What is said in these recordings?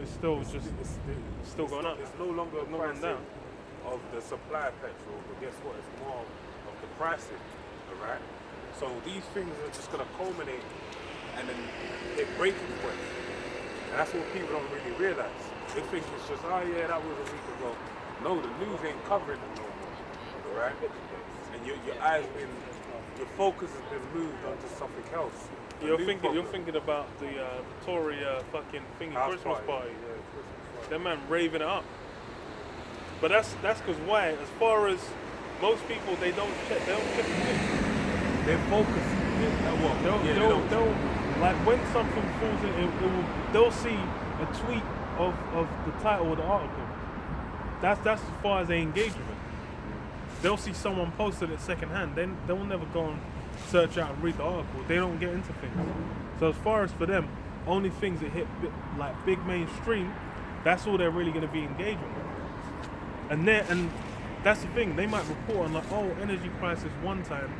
it's still still going up. It's no longer a Not going pricing down. of the supply of petrol, but guess what? It's more of the pricing, all right? So these things are just going to culminate and then hit breaking point. And that's what people don't really realize. They think it's just, oh yeah, that was a week ago. No, the news ain't covering it no more, all right? And your focus has been moved onto something else. You're thinking about the Tory fucking thingy House Christmas party. Yeah, Christmas party. That man raving it up. But that's because why? As far as most people, they don't check the news. They're focused. They'll like when something falls in, they'll see a tweet of the title of the article. That's as far as they engage with it. They'll see someone posted it secondhand. Then they will never go and search out and read the article. They don't get into things. So as far as for them, only things that hit like big mainstream, that's all they're really going to be engaging with. And that's the thing. They might report on like, oh, energy crisis one time,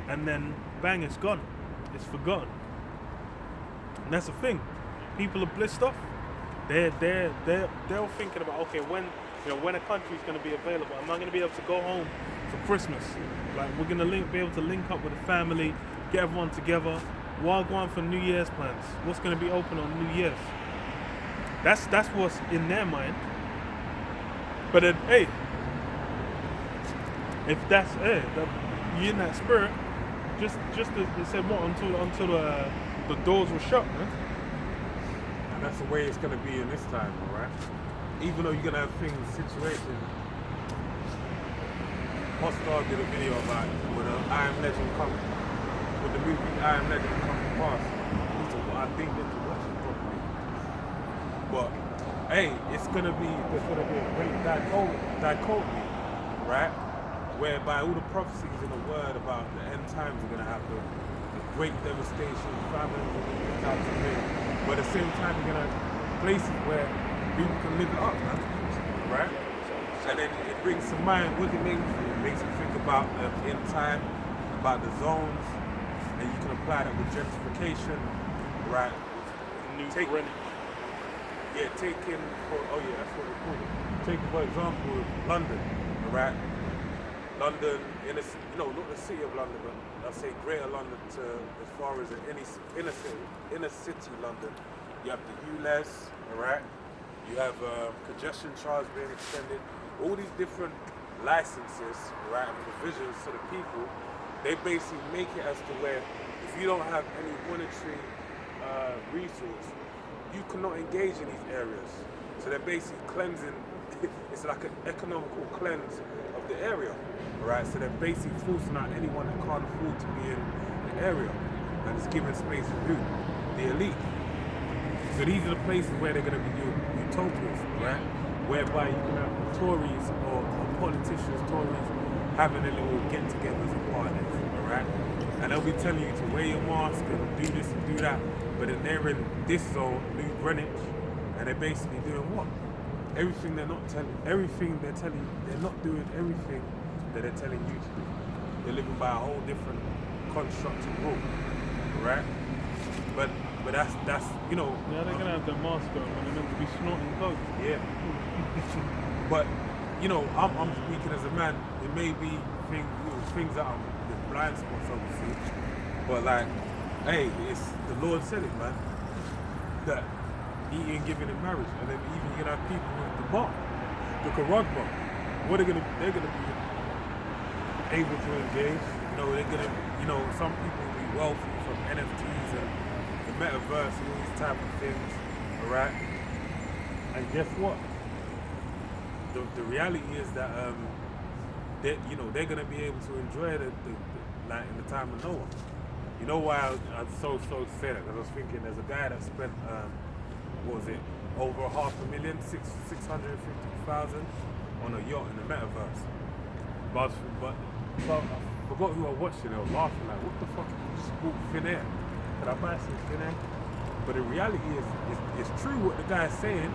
and then bang, it's gone. It's forgotten. And that's the thing. People are blissed off. They're thinking about, okay, when a country's going to be available. Am I going to be able to go home for Christmas? Like, we're going to be able to link up with the family, get everyone together. While going for New Year's plans, what's going to be open on New Year's? That's what's in their mind. But then, hey, if that's you in that spirit, just as they said, what until the doors were shut, man. And that's the way it's going to be in this time, all right? Even though you're going to have situations. Hostar did a video about when I Am Legend come, with the movie I Am Legend come to pass. I think that to watch it properly. But hey, there's gonna be a great dichotomy, right? Whereby all the prophecies in the word about the end times are gonna have the great devastation, famines, and all these types of things. But at the same time, you're gonna have places where people can live it up, man. Right? And then it brings to mind, what it makes you? It makes you think about the end time, about the zones, and you can apply that with gentrification, right? Taking for, that's what we call it. Take for example, London, all right? London, not the city of London, but I'll say Greater London to as far as the inner city London. You have the ULEZ, all right? You have congestion charge being extended. All these different licenses, right, and provisions to the people, they basically make it as to where if you don't have any monetary resource, you cannot engage in these areas. So they're basically cleansing, it's like an economical cleanse of the area, right? So they're basically forcing out anyone that can't afford to be in the area, and it's giving space for who? The elite. So these are the places where they're going to be utopias, right? Whereby you can have Tories or politicians, Tories, having a little get-togethers and parties, all right? And they'll be telling you to wear your mask and do this and do that, but then they're in this zone, New Greenwich, and they're basically doing what? Everything they're not telling, everything they're telling you, they're not doing everything that they're telling you to do. They're living by a whole different constructed rule, right? But that's Yeah, they're gonna have their mask on and they're meant to be snorting coke. Yeah. But I'm speaking as a man. It may be things that are blind spots, obviously. But like, hey, it's the Lord said it, man. That eating, giving in marriage, and then even you're gonna have people with the bar, the Quran bar. What they're gonna be able to engage. They're gonna, some people will be wealthy from NFTs and the metaverse and all these type of things, all right? And guess what? The reality is that they're gonna be able to enjoy the like in the time of Noah. You know why I'm so say that? Because I was thinking there's a guy that spent what was it, over $500,000, 650,000 on a yacht in the metaverse. But I forgot who I watched it. I was laughing like, what the fuck? You just bought thin air. Could I buy some thin air? But the reality is, it's true what the guy's saying,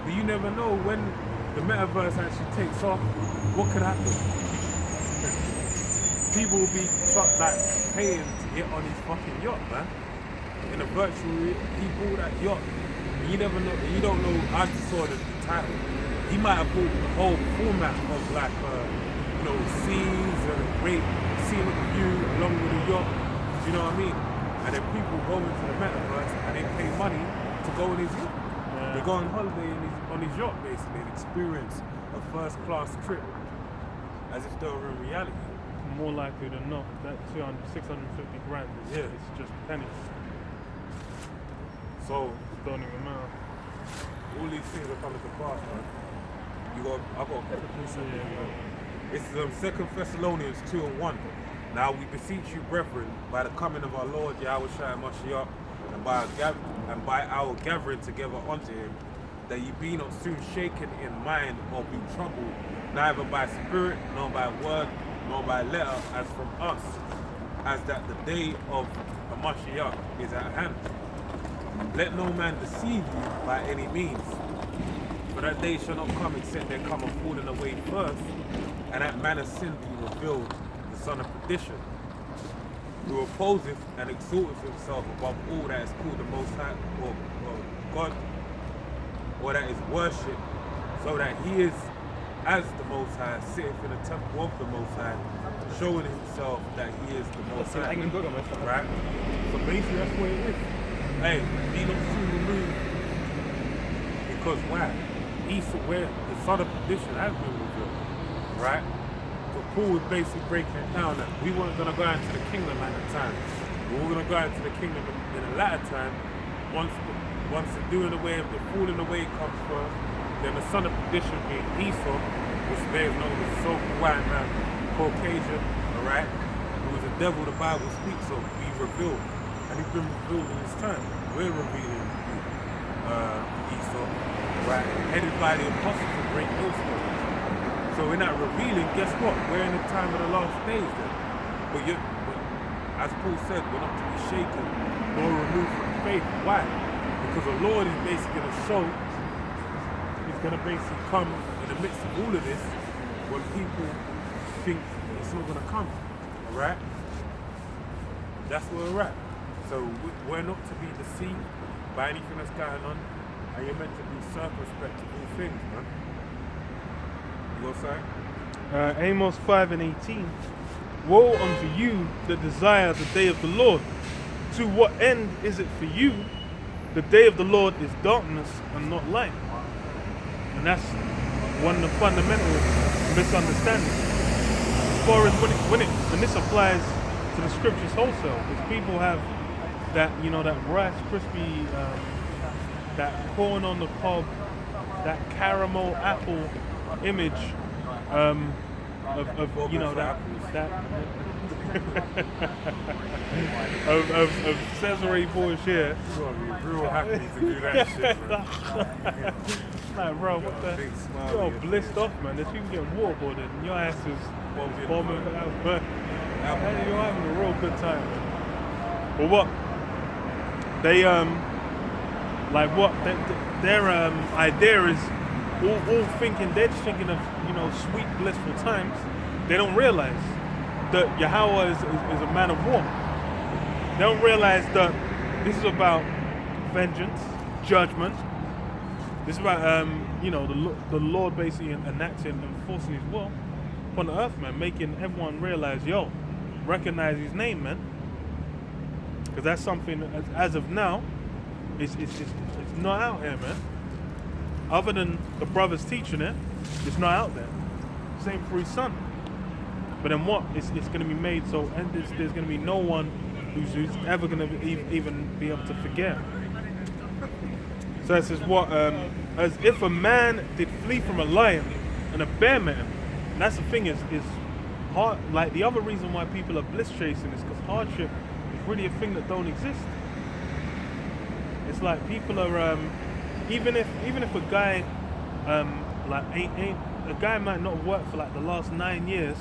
but you never know when the metaverse actually takes off, what could happen? People will be paying to get on his fucking yacht, man. In a virtual, he bought that yacht You never know. You don't know. I just saw the title. He might have brought the whole format of like, scenes and a great scenic view along with a yacht. You know what I mean? And then people go into the metaverse and they pay money to go on his yacht. Yeah. They go on holiday on his yacht basically and experience a first class trip as if they were in reality. More likely than not, that 650 grand is Yeah. it's just pennies. So Don't even matter. all these things are coming to pass, man. I got a couple of something. It's 2 Thessalonians 2:1. Now we beseech you, brethren, by the coming of our Lord Yahweh Shai Mashiach, and by our gathering together unto him, that ye be not soon shaken in mind or be troubled, neither by spirit, nor by word, nor by letter, as from us, as that the day of Mashiach is at hand. Let no man deceive you by any means, for that day shall not come except there come a falling away first, and that man of sin be revealed, the son of perdition, who opposeth and exalteth himself above all that is called the Most High, or God, or that is worshipped, so that he is as the Most High, sitteth in the temple of the Most High, showing himself that he is the Most High. Right? So basically, that's what it is. Hey, be not soon removed. Because why? Esau, where the son of perdition has been revealed. Right? So Paul was basically breaking it down that we weren't going to go into the kingdom at the time. We were going to go into the kingdom in the latter time. Once the doing away of the falling away comes first, then the son of perdition being Esau, which there is known as the so-called white man, Caucasian, alright? Who was a devil the Bible speaks of, be revealed. And he's been revealed in his time. We're revealing Esau, right? Headed by the apostles of great millstone. So in that revealing, guess what? We're in the time of the last days then. But as Paul said, we're not to be shaken nor removed from faith. Why? Because the Lord is basically going to show, he's going to basically come in the midst of all of this when people think it's not going to come. Alright? That's where we're at. So we're not to be deceived by anything that's going on, and you're meant to be circumspect to all things, man. You gonna say? Amos 5:18. Woe unto you that desire the day of the Lord. To what end is it for you? The day of the Lord is darkness and not light. And that's one of the fundamental misunderstandings. As far as when this applies to the scriptures wholesale, because people have that, that Rice Krispie, that corn on the cob, that caramel apple image of of Cesare Borgia. You're gonna be real happy to do that shit, man. Like, bro, what the? Big smile You're on your blissed face. off, man. There's people getting waterboarded, and your ass is bombing. But you're having a real good time, man. But what? They their idea is all thinking, they're just thinking of sweet blissful times. They don't realize that Yahweh is a man of war. They don't realize that this is about vengeance, judgment. This is about the Lord basically enacting and enforcing his will upon the earth, man, making everyone realize, recognize his name, man. Because that's something, as of now, it's not out here, man. Other than the brothers teaching it, it's not out there. Same for his son. But then what? It's going to be made so, and there's going to be no one who's ever going to even be able to forget. So it says what? As if a man did flee from a lion and a bear met him. And that's the thing is hard. Like the other reason why people are bliss chasing is because hardship is really a thing that don't exist. It's like people are even if a guy ain't a guy might not work for like the last 9 years.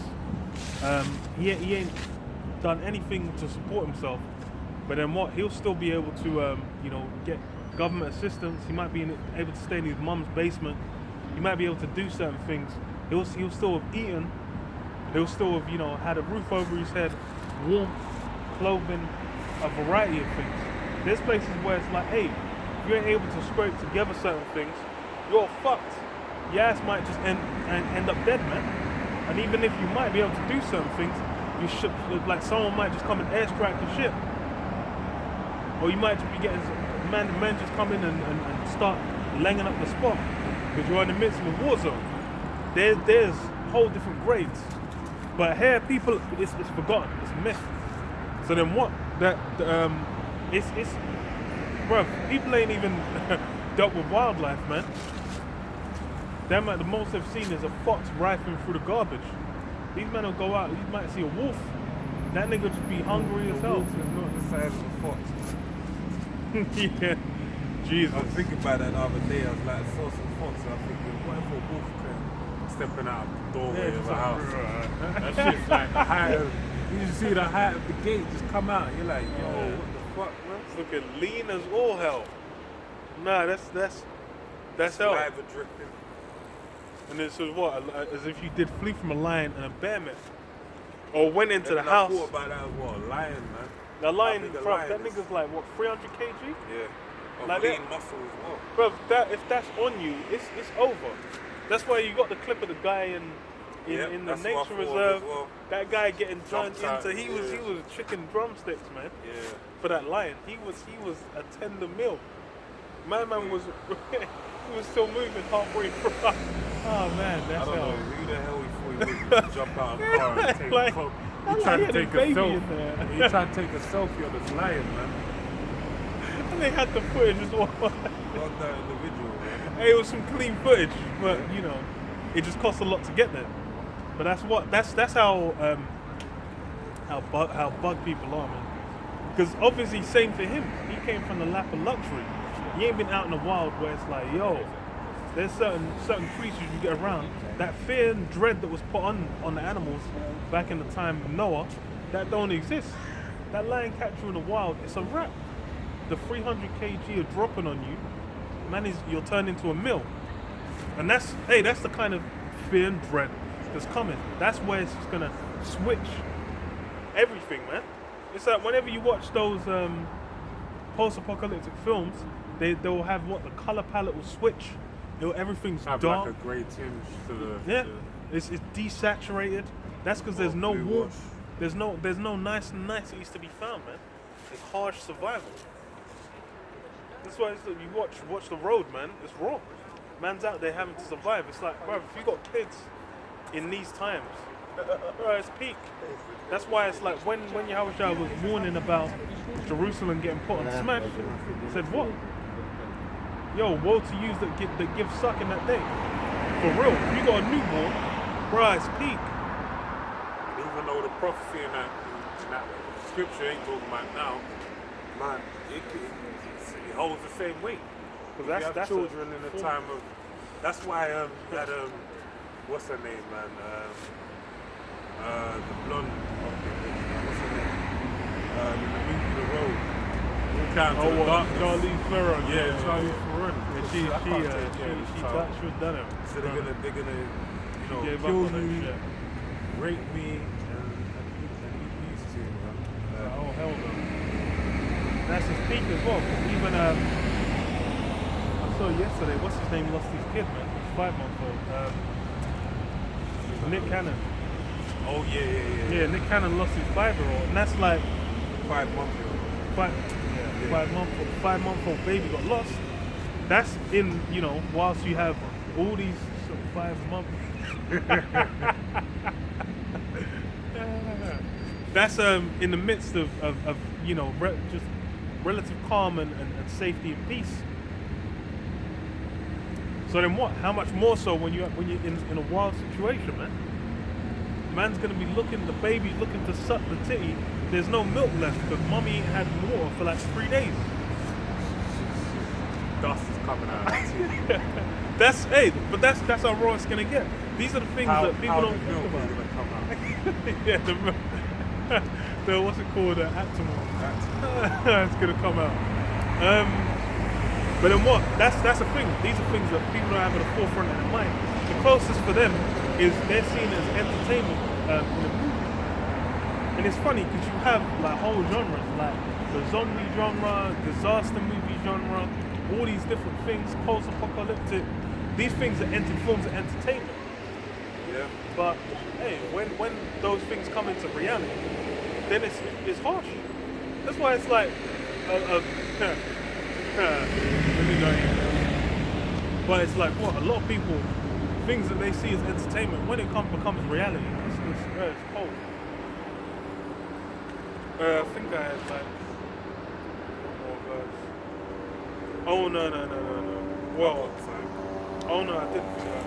He ain't done anything to support himself. But then what? He'll still be able to get government assistance. He might be able to stay in his mum's basement. He might be able to do certain things. He'll still have eaten. He'll still have had a roof over his head, warmth, clothing, a variety of things. There's places where it's like, hey, if you ain't able to scrape together certain things, you're fucked. Your ass might just end up dead, man. And even if you might be able to do certain things, you should, like someone might just come and airstrike your ship. Or you might just be getting men just come in and start laying up the spot because you're in the midst of a war zone. There's whole different grades. But here, people, it's forgotten. It's myth. So then what? It's bruv, people ain't even dealt with wildlife, man. Them at the most they've seen is a fox rifling through the garbage. These men will go out, you might see a wolf. That nigga just be hungry as hell. Wolf is not the size of a fox. Yeah. Jesus. I was thinking about that the other day. I was like, I saw some fox, and I'm thinking, what if a wolf came stepping out of the doorway of a house? That shit's like the height of, you just see the height of the gate just come out. You're like, yo, what the fuck, man? It's looking lean as all hell. Nah, that's hell. Live drifting. And this is what? As if you did flee from a lion and a bear myth. Or went into the house. I thought about that as well. A lion, man. The lion, I think a bro, lion that is- nigga's like, what, 300 kg? Yeah. Like Lean that? muscle as well. Bro, if that's on you, it's over. That's why you got the clip of the guy in Yep, the that's what I nature thought reserve. as well. That guy getting turned Jumped out, into he was chicken drumsticks, man. Yeah. For that lion, he was a tender meal. My man was he was still moving halfway through. Oh man, I that's don't know hell. who the hell he thought he was going to jump out of the car and take Like- a photo. I'm He tried like, to take a baby in selfie. there. He tried to take a selfie on this lion, man. And they had the footage as well. Not that individual, man. Hey, it was some clean footage, but you know, it just costs a lot to get there. But that's how bug people are, man. Because obviously, same for him. He came from the lap of luxury. He ain't been out in the wild where it's like, yo, there's certain creatures you get around. That fear and dread that was put on the animals back in the time of Noah, that don't exist. That lion catch you in the wild, it's a wrap. The 300 kg of dropping on you, man, you'll turn into a mill. And that's the kind of fear and dread that's coming. That's where it's just gonna switch everything, man. It's like whenever you watch those post-apocalyptic films, they'll have what the color palette will switch. Everything's Have dark. like a grey tinge to the... Yeah, it's desaturated. That's because there's no blue warmth. wash. There's no niceties to be found, man. It's harsh survival. That's why you watch the road, man. It's raw. Man's out there having to survive. It's like, bro, if you got kids in these times, bro, it's peak. That's why it's like when Yahushua was warning about Jerusalem getting put on smash, he said what? Yo, woe to you that give suck in that day. For real, if you got a newborn, bro, it's peak. Even though the prophecy in that scripture ain't talking about now, man, it holds the same weight. Because you have children in the time of... That's why that what's her name, man? The blonde, what's her name? In the movie The Road. Charlize Theron. Yeah, Charlize Theron. She was done it. So they're gonna Gave up kill on that you, shit. rape me, and eat these two, man. Oh hell no. That's his peak as well. 'Cause even I saw yesterday, what's his name lost his kid, man. He's 5-month-old. Nick Cannon. Oh yeah. Yeah, Nick Cannon lost his 5-year-old, and that's like 5 months ago. 5-month-old baby got lost. That's in, whilst you have all these sort of 5 months. That's in the midst of just relative calm and safety and peace. So then what? How much more so when you're in a wild situation, man? Man's gonna be the baby's looking to suck the titty. There's no milk left because mommy ain't had water for like 3 days. Dust is coming out of that too. That's how raw it's gonna get. These are the things that people don't think milk about. is gonna come out. Yeah, the what's it called? Aptamor. It's gonna come out. But then what? That's the thing. These are things that people don't have at the forefront of their mind. The closest for them is they're seen as entertainment in a movie. And it's funny because you have like whole genres, like the zombie genre, disaster movie genre, all these different things, post-apocalyptic. These things are forms of entertainment. Yeah. But hey, when those things come into reality, then it's harsh. That's why it's like let me know. But it's like what a lot of people, things that they see as entertainment, when it becomes reality, it's cold. I think I had like one more verse. Oh no. Well, oh no, I didn't think that.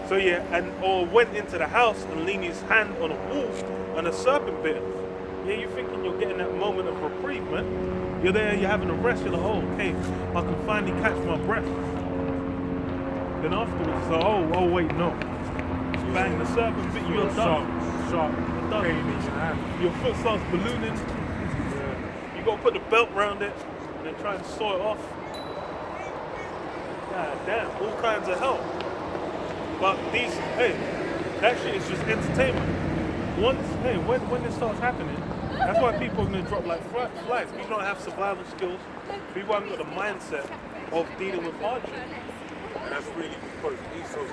So yeah, or went into the house and leaned his hand on a wall and a serpent bit him. Yeah, you're thinking you're getting that moment of reprieve, man. You're there, you're having a rest, you're like, oh, okay, I can finally catch my breath. Then afterwards, so, oh wait, no. Bang, the serpent bit you, you're done. Sharp, Done. pain in your hand. Your foot starts ballooning. You gotta put the belt around it and then try and saw it off. God damn, all kinds of hell. But these, that shit is just entertainment. When this starts happening, that's why people are gonna drop like flies. People don't have survival skills. People haven't got the mindset of dealing with hardship. And that's really because Esau's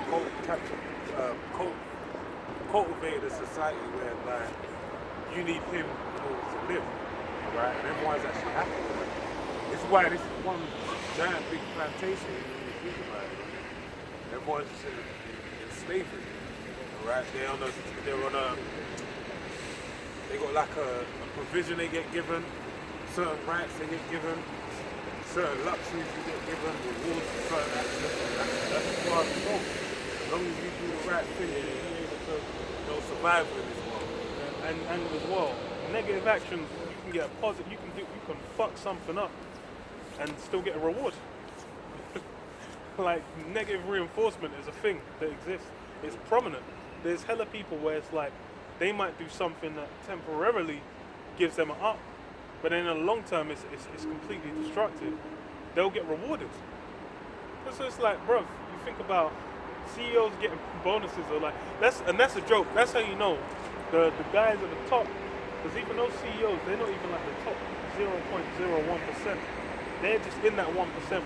cultivated a society where like you need him in order to live, right? And everyone's actually happy with it. It's why this is one giant big plantation when you think about it. Everyone's just in slavery, right? They got like a provision they get given, certain rights they get given, certain luxuries you get given, rewards for certain actions. That's far as it goes. As long as you do the right thing, you're able to survive in this world. And as well, negative actions, you can get a positive, you can fuck something up and still get a reward. Like negative reinforcement is a thing that exists. It's prominent. There's hella people where it's like they might do something that temporarily gives them an up, but then in the long term it's completely destructive. They'll get rewarded. So it's like, bruv, you think about CEOs getting bonuses or like that's a joke. That's how you know the guys at the top, because even those CEOs, they're not even like the top 0.01%. They're just in that 1%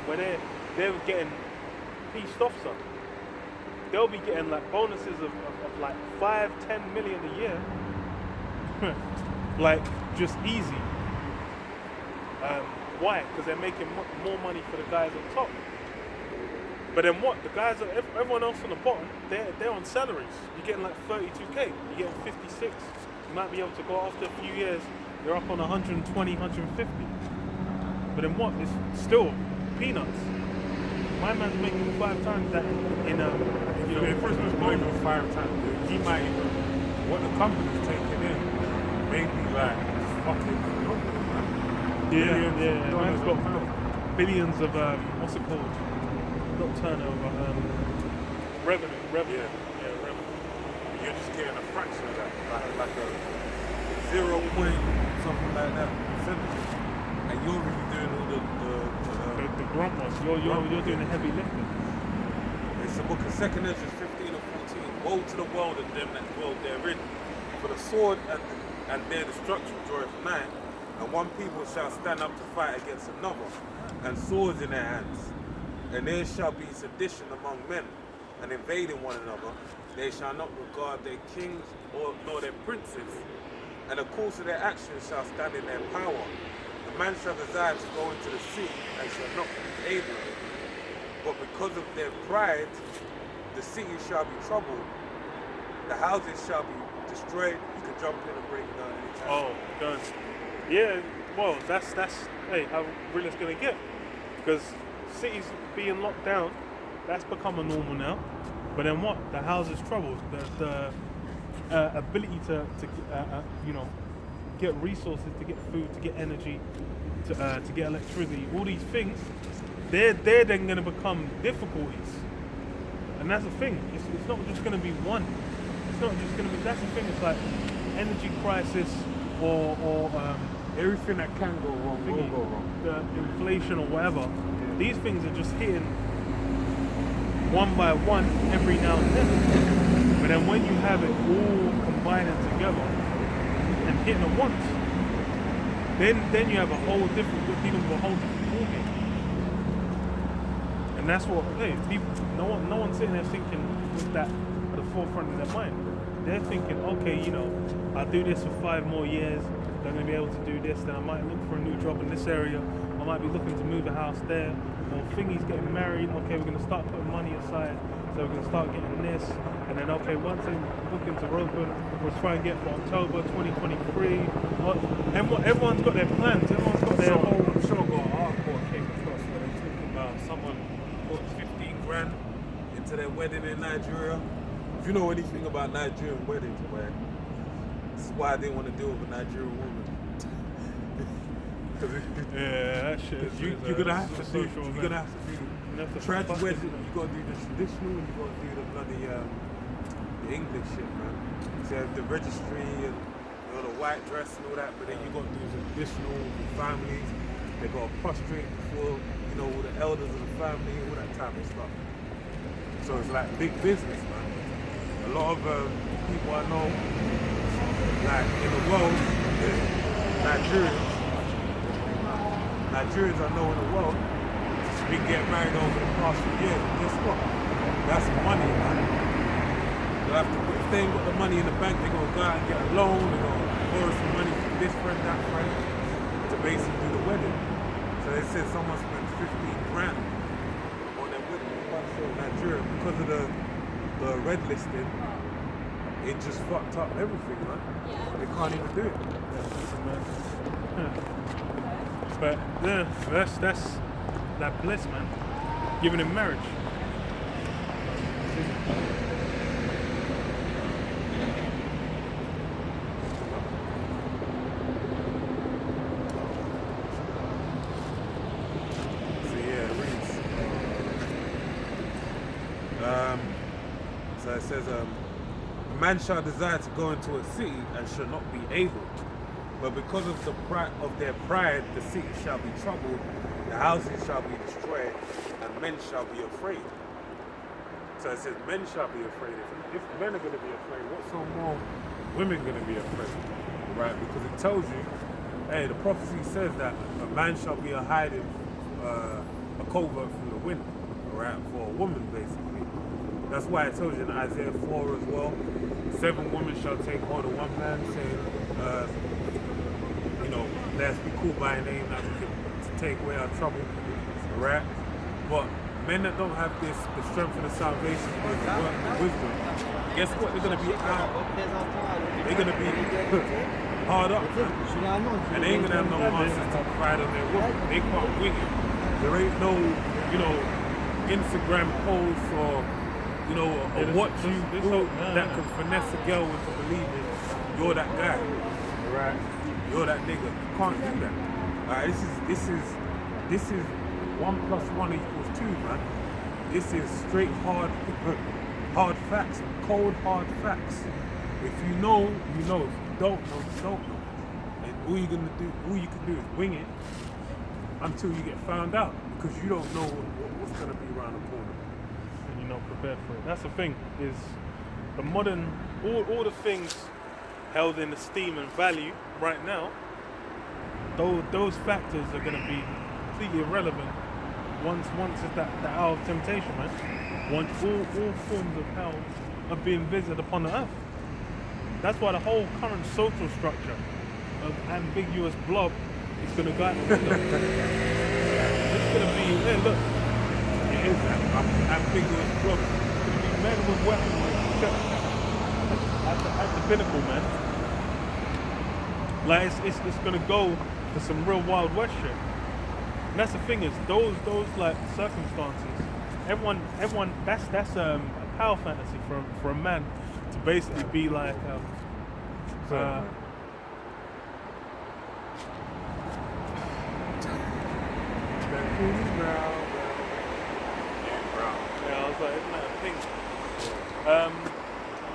where they're getting pieced off some. They'll be getting like bonuses of like 5-10 million a year. Like just easy. Why? Because they're making more money for the guys at the top. But then what? The guys, everyone else on the bottom, they're on salaries. You're getting like 32k. You're getting 56. You might be able to go after a few years. You're up on 120, 150. But then what? It's still peanuts. My man's making 5 times that in first was not even 5 times. He might even what the company's taking in, maybe like fucking man's got billions of what's it called? Not turnover, revenue. Yeah, revenue. You're just getting a fraction of that, like a 0 point something like that percentage, and you're really doing all the grunt ones. You're doing the heavy lifting. It's the book of 2 Ezra 15 and 14. Woe to the world and them that dwell therein, for the sword and their destruction draweth nigh, and one people shall stand up to fight against another, and swords in their hands. And there shall be sedition among men, and invading one another. They shall not regard their kings nor their princes, and the course of their actions shall stand in their power. The man shall desire to go into the sea, and shall not be able. But because of their pride, the city shall be troubled, the houses shall be destroyed. You can jump in and break it down anytime. Oh, done. Yeah, well, that's how real it's gonna get, because cities being locked down, that's become a normal now. But then what? The house is troubled. The ability to get resources, to get food, to get energy, to get electricity, all these things, they're then going to become difficulties. And that's the thing. It's not just going to be one. It's not just going to be. That's the thing. It's like energy crisis or everything that can go wrong will go wrong. The inflation or whatever. These things are just hitting one by one every now and then. But then when you have it all combining together and hitting at once, then you have a whole different, you're dealing with a whole different ballgame. And that's what, hey, people, no one's sitting there thinking with that at the forefront of their mind. They're thinking, okay, I'll do this for 5 more years, then I'm going to be able to do this, then I might look for a new job in this area, I might be looking to move a house there, or thingy's getting married, okay, we're going to start putting money aside, so we're going to start getting this, and then, okay, once they book into Rosewood, we'll try and get for October 2023. Everyone's got their plans, everyone's got their whole... I'm sure I got an article I came across where they talking about someone put 15 grand into their wedding in Nigeria. If you know anything about Nigerian weddings, man, this is why I didn't want to deal with a Nigerian woman. Yeah, that shit is you're gonna have to do. You're gonna have to do tragic wedding. You gotta do the traditional, and you gotta do the bloody the English shit, man. So you have the registry and the white dress and all that, but then you gotta do the traditional with families. They gotta prostrate before all the elders of the family, all that type of stuff. So it's like big business, man. A lot of people I know, like in the world, Nigerians I know in the world, been getting married over the past few years. And guess what? That's money, man. They'll have to, if they ain't got the money in the bank, they're gonna go out and get a loan, they're gonna borrow some money from this friend, that friend, to basically do the wedding. So they said someone spent 15 grand on their wedding in Nigeria because of the red listing. It just fucked up everything, man. They can't even do it. But yeah, that's that bliss, man. Giving him marriage. So it says, a man shall desire to go into a city and shall not be able. But because of their pride, the city shall be troubled, the houses shall be destroyed, and men shall be afraid. So it says men shall be afraid. If men are going to be afraid, what's so more women going to be afraid? Right? Because it tells you, hey, the prophecy says that a man shall be a hiding, a covert from the wind, right? For a woman, basically. That's why it tells you in Isaiah 4 as well, 7 women shall take hold of one man, saying, let's be called by a name that we can to take away our trouble, right? But men that don't have the strength of the salvation, the wisdom, guess what? They're gonna be out. They're gonna be hard up, man. And they ain't gonna have no answers to provide on their woman. They can't wing it. There ain't no, Instagram posts or what you do that can finesse a girl into believing you're that guy, right? You're that nigga. You can't do that. Alright, this is 1 + 1 = 2, man. This is straight hard facts, cold hard facts. If you know, you know. If you don't know, you don't know. And all you can do is wing it until you get found out, because you don't know what's gonna be around the corner. Not prepared for it. That's the thing, is the modern, all the things held in esteem and value right now, those factors are going to be completely irrelevant once it's that hour of temptation, man. Once all forms of hell are being visited upon the earth. That's why the whole current social structure of ambiguous blob is going to go out the window. It's going to be, hey, look, it is ambiguous blob. It's going to be men with weapons at the pinnacle, man. Like, it's going to go to some real Wild West shit. And that's the thing, is those like circumstances, everyone that's a power fantasy for a man to basically be like Yeah, I was like, isn't that a thing?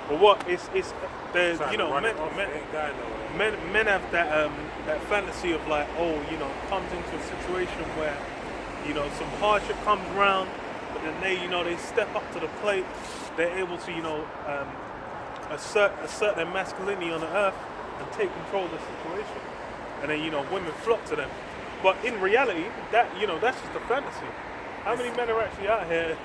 But what it's there's men have that fantasy of like, comes into a situation where some hardship comes around, but then they step up to the plate. They're able to assert their masculinity on the earth and take control of the situation, and then women flock to them. But in reality, that's just a fantasy. How many men are actually out here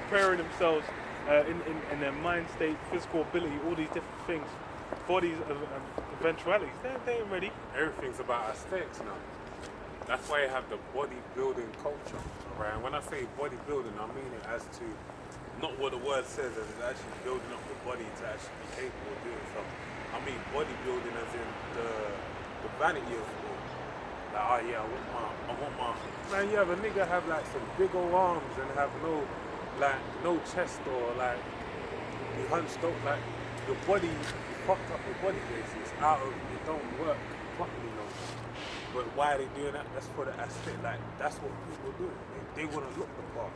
preparing themselves in their mind state, physical ability, all these different things for these eventualities? They ain't ready. Everything's about aesthetics now. That's why you have the bodybuilding culture, right? And when I say bodybuilding, I mean it as to not what the word says, as it's actually building up the body to actually be capable of doing something. I mean bodybuilding as in the vanity of it. Like, oh yeah, I want my man. You have a nigga have like some big old arms and have no chest, or like you hunched up, like your body, you fucked up your body basically. It's out of, it don't work properly no more. But why are they doing that? That's for the aesthetic. Like that's what people do. They want to look the part.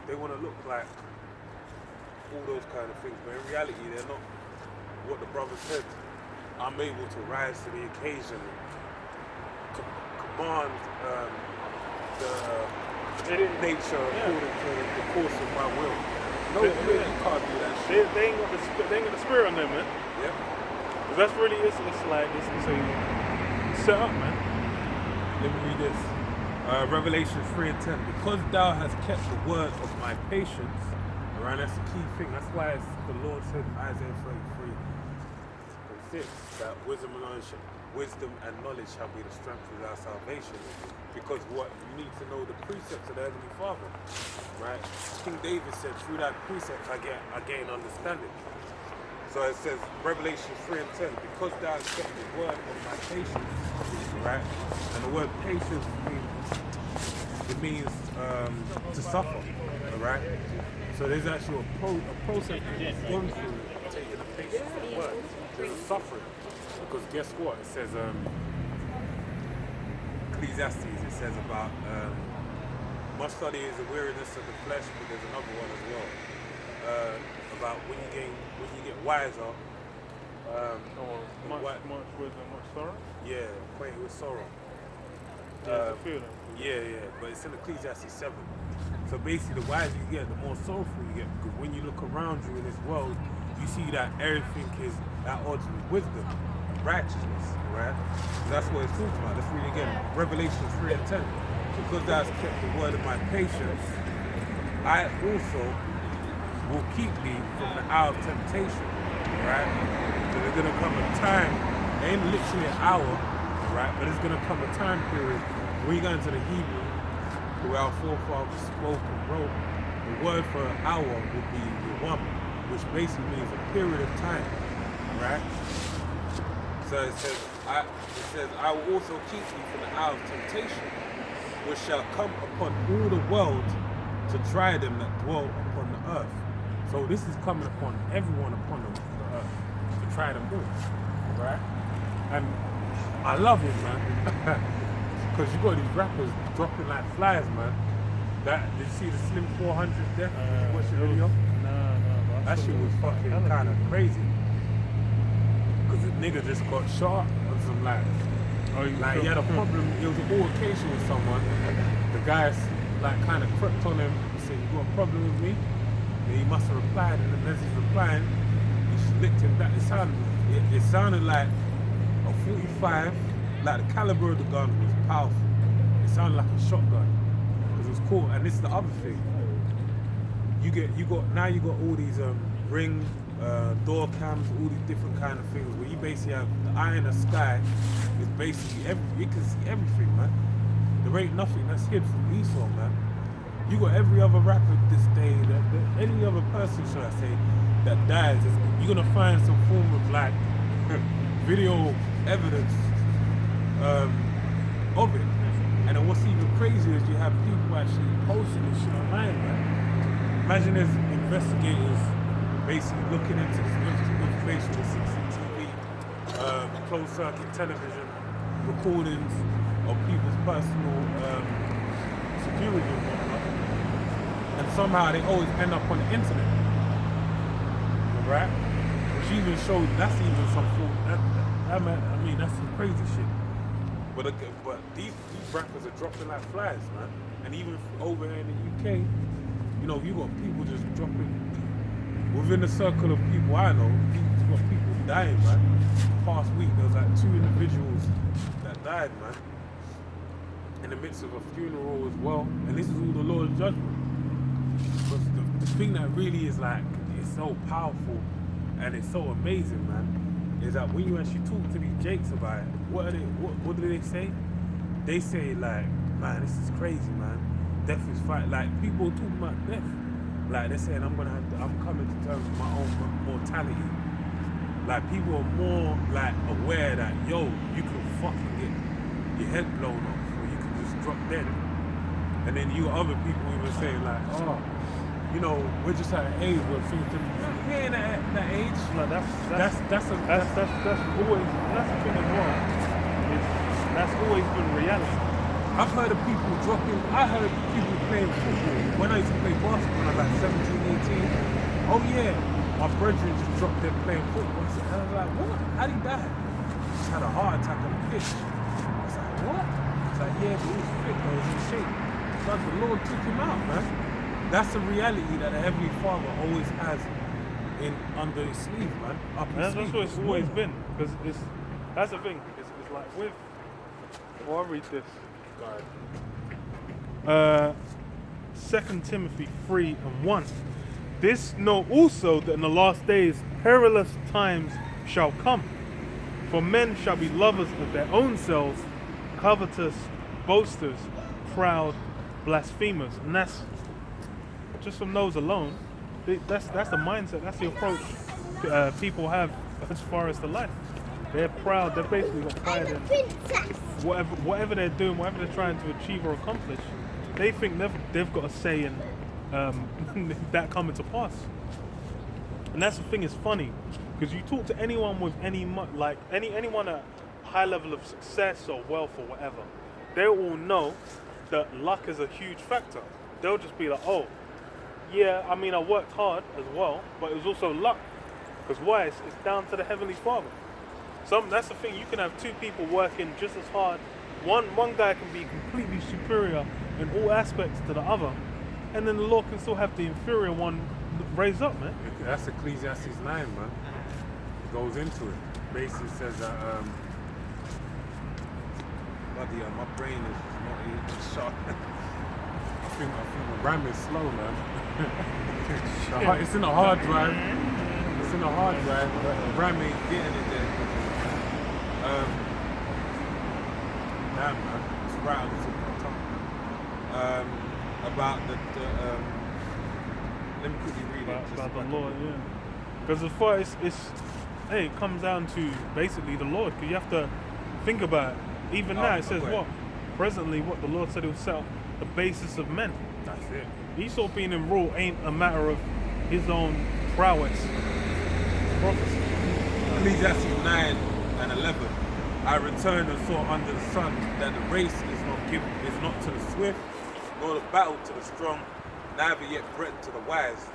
They want to look like all those kind of things. But in reality, they're not. What the brother said, I'm able to rise to the occasion, command the nature according to the course of my will. No, you can't do that shit. They ain't got the spirit on them, man. Yeah. That's really it's like it's a set up, man. Let me read this. Revelation 3:10. Because thou hast kept the word of my patience, right? That's the key thing. That's why the Lord said in Isaiah 33:6 that wisdom and knowledge shall be the strength of our salvation. Because what you need to know the precepts of the Heavenly Father, right? King David said, through that precepts I gain understanding. So it says, Revelation 3:10, because thou hast kept the word of my patience, right? And the word patience means to suffer, all right? So there's actually a process that's gone through taking the patience of the word. There's a suffering. Because guess what? It says, Ecclesiastes, it says about much study is the weariness of the flesh, but there's another one as well. About when you get wiser. Much wisdom, much sorrow. Yeah, acquainted with sorrow. Yeah, but it's in Ecclesiastes 7. So basically, the wiser you get, the more sorrowful you get. Because when you look around you in this world, you see that everything is at odds with wisdom, righteousness, right? So that's what it's talking about. Let's read it again. Revelation 3:10. Because thou hast kept the word of my patience, I also will keep thee from the hour of temptation, right? So there's going to come a time, it ain't literally an hour, right? But it's going to come a time period when you go into the Hebrew, where our forefathers spoke and wrote, the word for an hour would be yawam, which basically means a period of time, right? So it says, I will also keep thee from the hour of temptation, which shall come upon all the world to try them that dwell upon the earth. So this is coming upon everyone upon the earth to try them all, right? And I love it, man, because you got these rappers dropping like flies, man. Did you see the Slim 400 death? Did you watch the video? No. That shit was fucking kind of crazy. Because the nigga just got shot on some like he had a problem. It was an altercation with someone. The guy like kind of crept on him and said, "You got a problem with me?" And he must have replied, and then as he's replying, he licked him back. It sounded like a 45. Like the caliber of the gun was powerful. It sounded like a shotgun because it was cool. And this is the other thing. You got all these ring door cams, all these different kind of things where you basically have the eye in the sky. Is basically you can see everything, man. There ain't nothing that's hid from Esau, man. You got every other rapper this day, any other person, should I say, that dies. You're gonna find some form of like video evidence of it. And then what's even crazier is you have people actually posting this shit online, man. Imagine there's investigators basically looking into this information with CCTV, closed circuit television, recordings of people's personal security and whatnot. And somehow they always end up on the internet. Right? Which even shows that's even some form. That's some crazy shit. But these rappers are dropping like flies, man. And even over here in the UK, you got people just dropping within the circle of people I know. You've got people dying, man. Past week there was like 2 individuals that died, man. in the midst of a funeral as well, and this is all the Lord's judgment. But the thing that really is like, it's so powerful and it's so amazing, man, is that when you actually talk to these Jakes about it, what do they say? They say like, man, this is crazy, man. Death is fight. Like people talking about death, like they're saying I'm coming to terms with my own mortality. Like people are more like aware that you can fucking get your head blown off, or you can just drop dead. And then you other people even say like, oh, you know, we're just at an age where things can be in that age. No, that's always that's the thing as well. That's always been reality. I've heard of people dropping. I heard people playing football when I used to play basketball when I was like 17, 18. Oh yeah, my brethren just dropped dead playing football. And I was like, what? How'd he die? He just had a heart attack on the pitch. I was like, what? It's like, yeah, but he was fit, though, he was in shape. It's like the Lord took him out, man. That's the reality that the Heavenly Father always has under his sleeve, man. Up his sleeve. That's what it's always been. Because that's the thing. It's like with. Well, I'll read this. Go ahead. 2 Timothy 3:1. This know also that in the last days perilous times shall come. For men shall be lovers of their own selves, covetous, boasters, proud, blasphemers. And that's just from those alone. That's the mindset. That's the approach people have as far as the life. They're proud. They've basically got pride in whatever they're doing, whatever they're trying to achieve or accomplish. They think they've got a say in that coming to pass. And that's the thing. It's funny because you talk to anyone with anyone at high level of success or wealth or whatever, they all know that luck is a huge factor. They'll just be like, oh, yeah, I mean, I worked hard as well, but it was also luck. Because why? It's down to the Heavenly Father. That's the thing. You can have two people working just as hard. One guy can be completely superior in all aspects to the other, and then the Lord can still have the inferior one raised up, man. That's Ecclesiastes 9, man. It goes into it. Basically says that bloody my brain is not even sharp. I think my RAM is slow, man. It's in a hard drive. It's in a hard drive, but the RAM ain't getting it there. Damn, man. It's right on the tip of my tongue. About the let me quickly read it. About the Lord, yeah. Because as far as it comes down to basically the Lord. Because you have to think about it. Even now, it says what? Presently, what the Lord said He will set up the basis of men. That's it. Esau being in rule ain't a matter of his own prowess. Prophecy. Ecclesiastes 9:11. I returned and saw under the sun that the race is not to the swift, nor the battle to the strong, neither yet bread to the wise,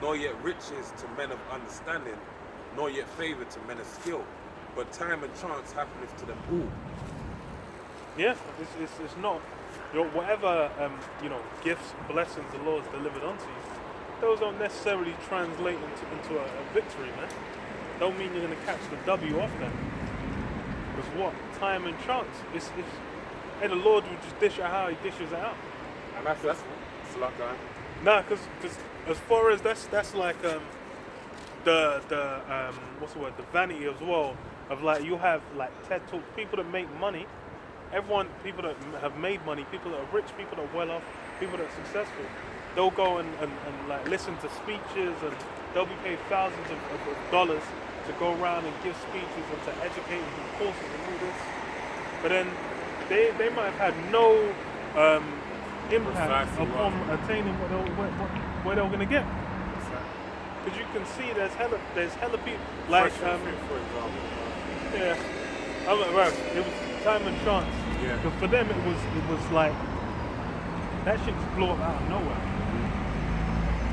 nor yet riches to men of understanding, nor yet favor to men of skill, but time and chance happeneth to them all. Yeah, it's not whatever gifts, blessings the Lord's delivered unto you. Those don't necessarily translate into a victory, man. Don't mean you're gonna catch the W off them. Because what? Time and chance. And the Lord will just dish it how He dishes it out. And that's a lot, guy. Nah, because as far as that's like the what's the word? The vanity as well of like you have like TED Talk, people that make money. People that have made money, people that are rich, people that are well off, people that are successful. They'll go and like listen to speeches, and they'll be paid thousands of dollars to go around and give speeches and to educate and do courses and all this. But then they might have had no impact upon attaining where they were going to get. Because you can see there's hella people like for example. yeah, right. It was time and chance. Yeah. But for them it was like that shit just blew up out of nowhere.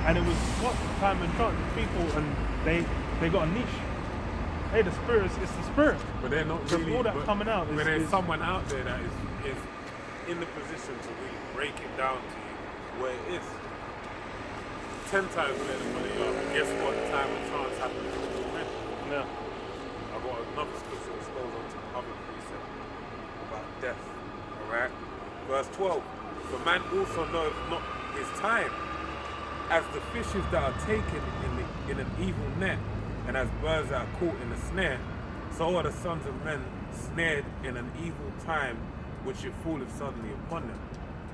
And it was what time and chance. People and they got a niche. Hey, the spirit it's the spirit. But they're not really. All that but, coming out. But there's someone out there that is in the position to really break it down to you where it is. 10 times where the money are. But guess what? Time and chance happen to all men. Yeah. I've got another scripture which goes on to another precept about death. Alright? Verse 12. For man also knoweth not his time, as the fishes that are taken in an evil net, and as birds that are caught in a snare, so are the sons of men snared in an evil time, which it falleth suddenly upon them.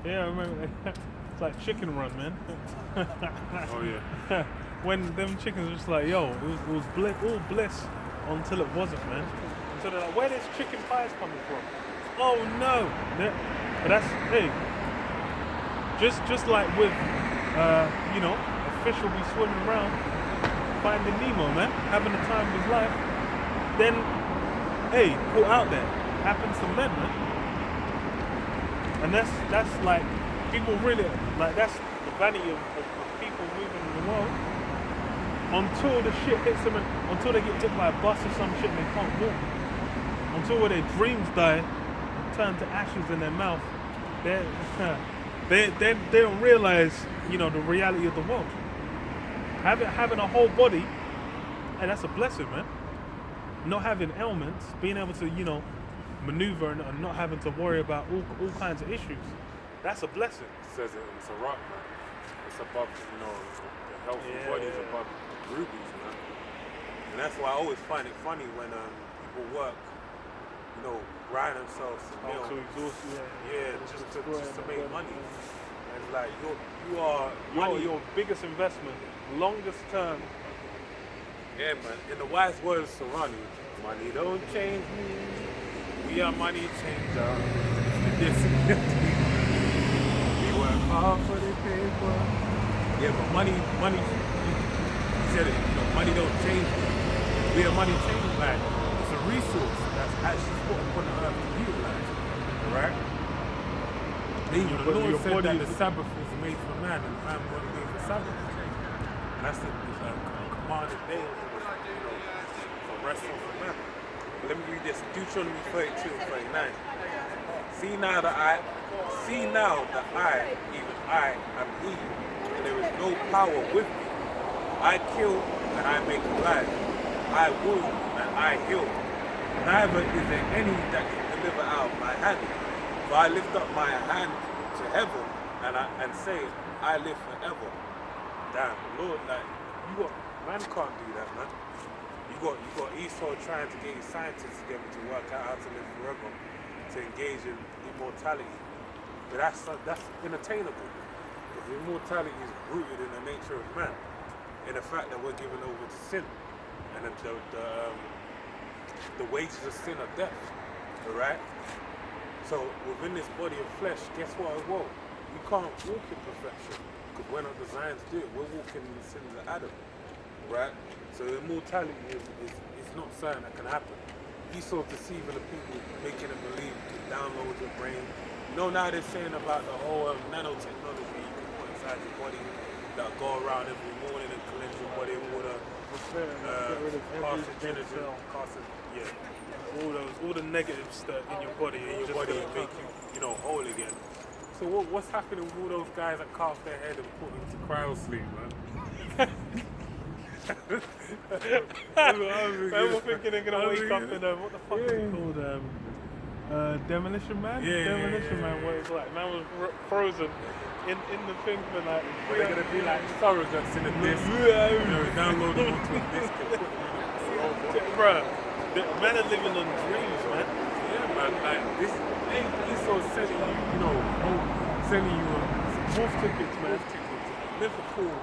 Yeah, I remember. It's like Chicken Run, man. Oh yeah. When them chickens were just like, yo, it was all bliss until it wasn't, man. So they're like, where this chicken pies coming from? Oh no! But that's, hey, just like with, you know, a fish will be swimming around, finding Nemo, man, having the time of his life. Then, hey, put out there, happens to men, man. And that's like, people really, like, that's the vanity of people moving in the world. Until the shit hits them, until they get hit by a bus or some shit and they can't walk. Until where their dreams die, turn to ashes in their mouth, they don't realize, you know, the reality of the world. Having a whole body, and that's a blessing, man. Not having ailments, being able to, you know, maneuver and not having to worry about all kinds of issues. That's a blessing. It says it in Sirach, man. It's above, you know, the healthy body is above rubies, man. And that's why I always find it funny when people work, you know, grind themselves to meal. To exhaust, just to make money. And like you are your biggest investment, longest term. Yeah, man. In the wise words of Serrani, money don't change me. We are money changer. We work hard for the paper. Yeah, but money, you said it, you know, money don't change me. We are money changer, man. It's a resource that's actually put upon the earth to utilize. Right? The Lord said that the Sabbath was made for man and man was made for Sabbath. And that's the commanded day for rest for man. But let me read this. Deuteronomy 32 and 39. See now that I, even I, am he, and there is no power with me. I kill and I make alive. I wound and I heal. Neither is there any that can deliver out of my hand. For I lift up my hand to heaven and say, I live forever. Damn, Lord, like, man can't do that, man. You got Esau trying to get his scientists together to work out how to live forever, to engage in immortality. But that's unattainable. Because immortality is rooted in the nature of man, in the fact that we're given over to sin, and the wages of sin are death. Alright? So within this body of flesh, guess what as well? We can't walk in perfection because we're not designed to do it. We're walking in the sins of Adam, right? So immortality is not something that can happen. Esau deceiving the people, making them believe you can download your brain. You know, now they're saying about the whole nanotechnology you can put inside your body that go around every morning and cleanse your body with water, carcinogen, all the negatives that in your body, and make you know, whole again. So what's happening with all those guys that carve their head and put into cryo sleep, man? I'm thinking they're gonna wake up in what the fuck is it called? Demolition Man? Demolition Man, what it's like. Man was frozen in the thing for like. But they're gonna be like surrogates in a disc. You know, download them onto a disc and put them in. Bruh, men are living on dreams, man. Yeah, man. Like this, Esau sending you, you know, sending you wolf tickets, man. Liverpool.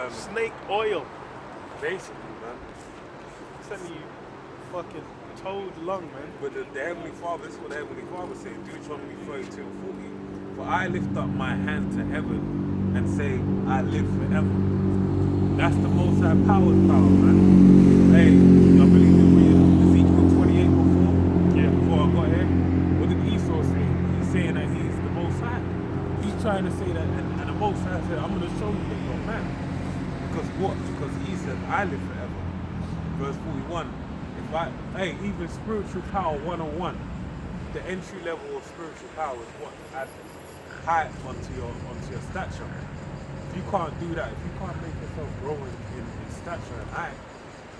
Snake oil. Basically, man. Sending you fucking toad lung, man. But the Heavenly Father, this is what the Heavenly Father said, Deuteronomy 32 and 40. For I lift up my hand to heaven and say, I live forever. That's the Most High power's power, man. Hey, I believe you read Ezekiel 28 before? Yeah. Before I got here. What did Esau say? He's saying that he's the Most High. He's trying to say that, and the Most High said, I'm going to show you that you're man. Because what? Because he said, I live forever. Verse 41. Even spiritual power 101, the entry level of spiritual power is what? Add height onto your stature. If you can't do that, if you can't make yourself grow in stature and height,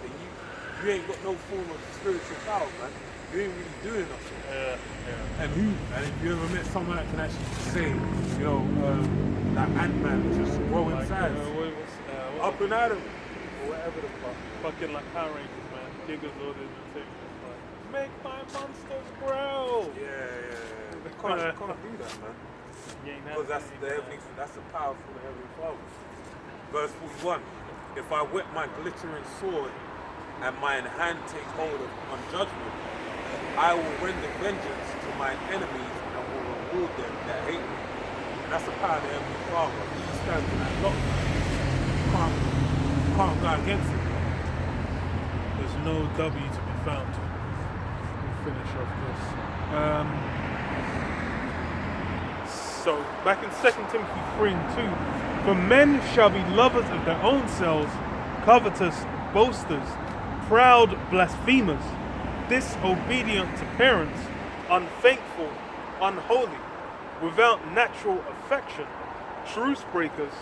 then you ain't got no form of spiritual power, man. you ain't really doing nothing. Yeah. And if you ever met someone that can actually say, you know, that Ant-Man just grow in Like, size. what's Up and at him. Or whatever the fuck. fucking like Power Rangers, man. Gigas orders and things. It's like, make my monsters grow. Yeah. You can't do that, man. Because that's the power from the Heavenly Father. Verse 41. If I whet my glittering sword and mine hand take hold on judgment, I will render vengeance to mine enemies and will reward them that hate me. And that's the power of the Heavenly Father. He stands in that lock. Can't go against it. There's no W to be found. We'll finish off this. So, back in 2 Timothy 3:2, for men shall be lovers of their own selves, covetous, boasters, proud, blasphemers, disobedient to parents, unthankful, unholy, without natural affection, truce breakers,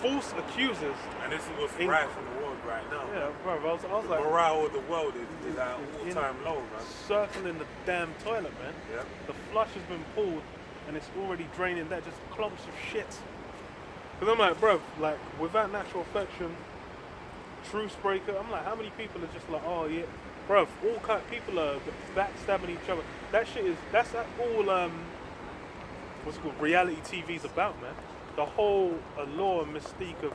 false accusers. And this is what's right from the world right now. Yeah, bro, I was The like, morale of the world is at an all-time low, man. circling the damn toilet, man. Yeah. The flush has been pulled and it's already draining that just clumps of shit. Because I'm like, bro, like without natural affection, truce breaker. I'm like, how many people are just like, oh yeah, bro, all kind of people are backstabbing each other. That's all what's it called? Reality TV's about, man. The whole allure and mystique of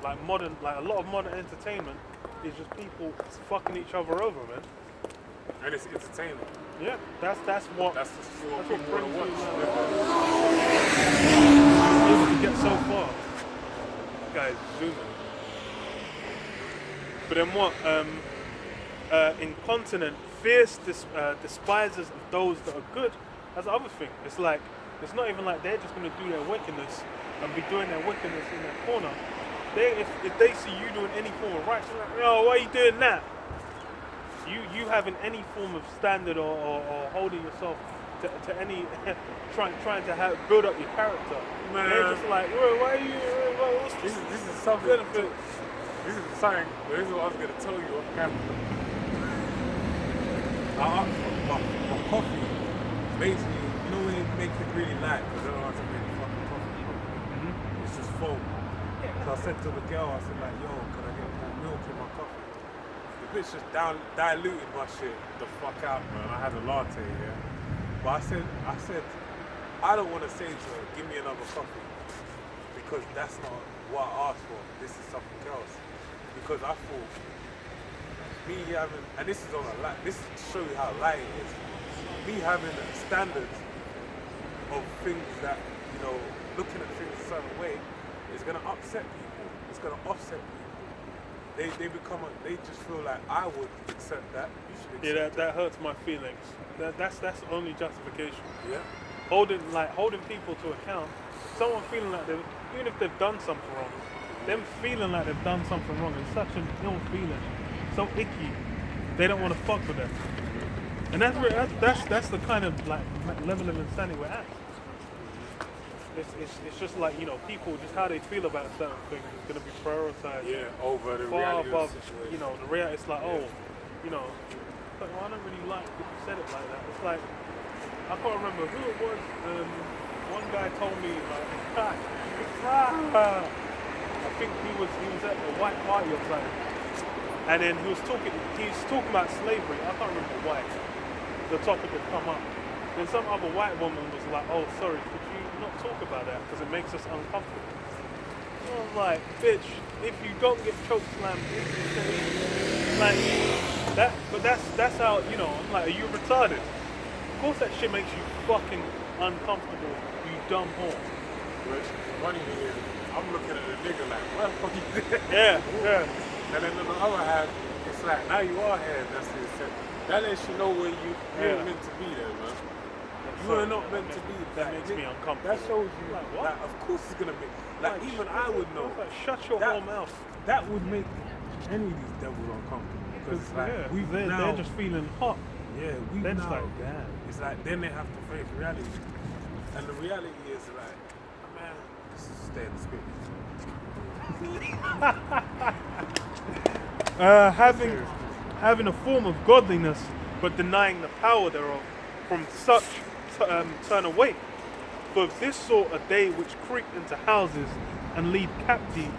like a lot of modern entertainment is just people fucking each other over, man. And it's entertainment. Yeah, that's what That's the sport that's what people want brings to you watch. able to get so far. Guys, zooming. But then what? Incontinent, fierce despisers of those that are good. That's the other thing. It's like it's not even like they're just gonna do their wickedness and be doing their wickedness in their corner. If they see you doing any form of right, they're like, oh, why are you doing that? You having any form of standard or holding yourself to any trying to build up your character. Man. They're just like, why are you? What's This is something. benefit? This is something. This is what I was gonna tell you off camera. I asked for my coffee. Basically, you know when you make it really light, because I don't know how to make fucking coffee. It's just foam. So I said to the girl, I said like, yo, can I get more milk in my coffee? The bitch just diluted my shit the fuck out, man. I had a latte, yeah. But I said, I don't want to say to her, give me another coffee, because that's not what I asked for. This is something else. Because I thought me having, and this is on a light. This is to show you how light it is. Me having a standard of things that, you know, looking at things a certain way is gonna upset people. It's gonna offset people. They just feel like I would accept that. You should accept Yeah, that hurts my feelings. That's the only justification. Yeah. Holding people to account. Someone feeling like even if they've done something wrong, them feeling like they've done something wrong is such an ill feeling, so icky. They don't want to fuck with them, and that's the kind of like level of insanity we're at. It's just like, you know, people, just how they feel about certain things is going to be prioritized. Yeah, over the far reality above, of the situation. you know, the reality. It's like, oh, you know, it's like, well, I don't really like that you said it like that. It's like, I can't remember who it was. One guy told me like, I think he was at a white party or something, and then he was talking about slavery. I can't remember why the topic had come up. Then some other white woman was like, oh, sorry, could you not talk about that because it makes us uncomfortable. I was like, bitch, if you don't get choke slammed into the stage, like that, but that's how, you know, I'm like, are you retarded? Of course that shit makes you fucking uncomfortable, you dumb whore. But funny thing is, I'm looking at the nigga like, what the fuck you did? Yeah. And then on the other hand, it's like, now you are here, that's it. That lets you know where you're meant to be there, man. You are not meant to be. That makes me uncomfortable. That shows you, like, what? like, of course it's gonna be. Like, even I would know. Like, shut your whole mouth. That would make any of these devils uncomfortable. Because it's like, they're just feeling hot. Yeah, They're just now. like, damn. It's like, then they have to face reality. And the reality is like, man, this is stay in the script. Having a form of godliness but denying the power thereof, from such turn away. For if this sort a day which creep into houses and lead captive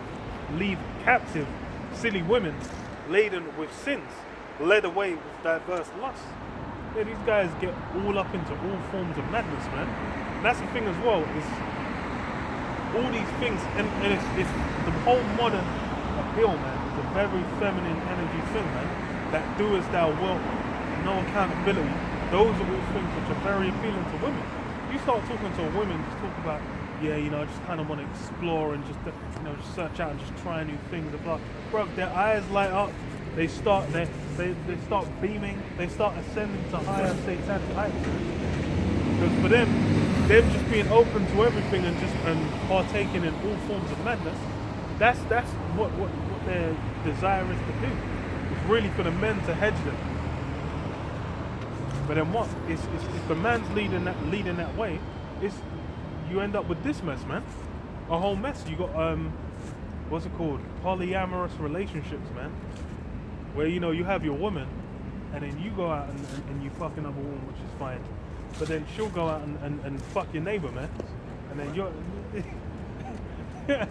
silly women laden with sins, led away with diverse lusts. Yeah, these guys get all up into all forms of madness, man. And that's the thing as well, is all these things, and it's the whole modern appeal, man. It's a very feminine energy thing, man. That do as thou wilt, no accountability. Those are all things which are very appealing to women. You start talking to a woman, just talk about, yeah, you know, I just kind of want to explore and just, you know, just search out and just try new things. Blah. Bro, their eyes light up. They start beaming. They start ascending to higher satanic heights. Because for them just being open to everything and partaking in all forms of madness, that's what their desire is to do. It's really for the men to hedge them. But then what? If the man's leading that way, you end up with this mess, man. A whole mess. You got what's it called? Polyamorous relationships, man. Where, you know, you have your woman, and then you go out and you fuck another woman, which is fine. But then she'll go out and fuck your neighbor, man. And then you're But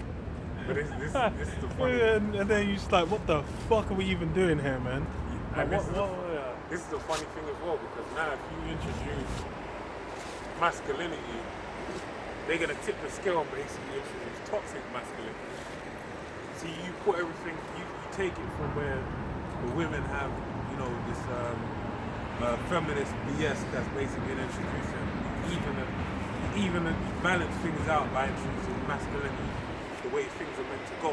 this is the funny. and then you're just like, what the fuck are we even doing here, man? Like, This is the funny thing as well, because now if you introduce masculinity, they're gonna tip the scale and basically introduce toxic masculinity. See, you put everything, you take it from where the women have, you know, this feminist BS that's basically been introduced, and even balance things out by introducing masculinity, the way things are meant to go.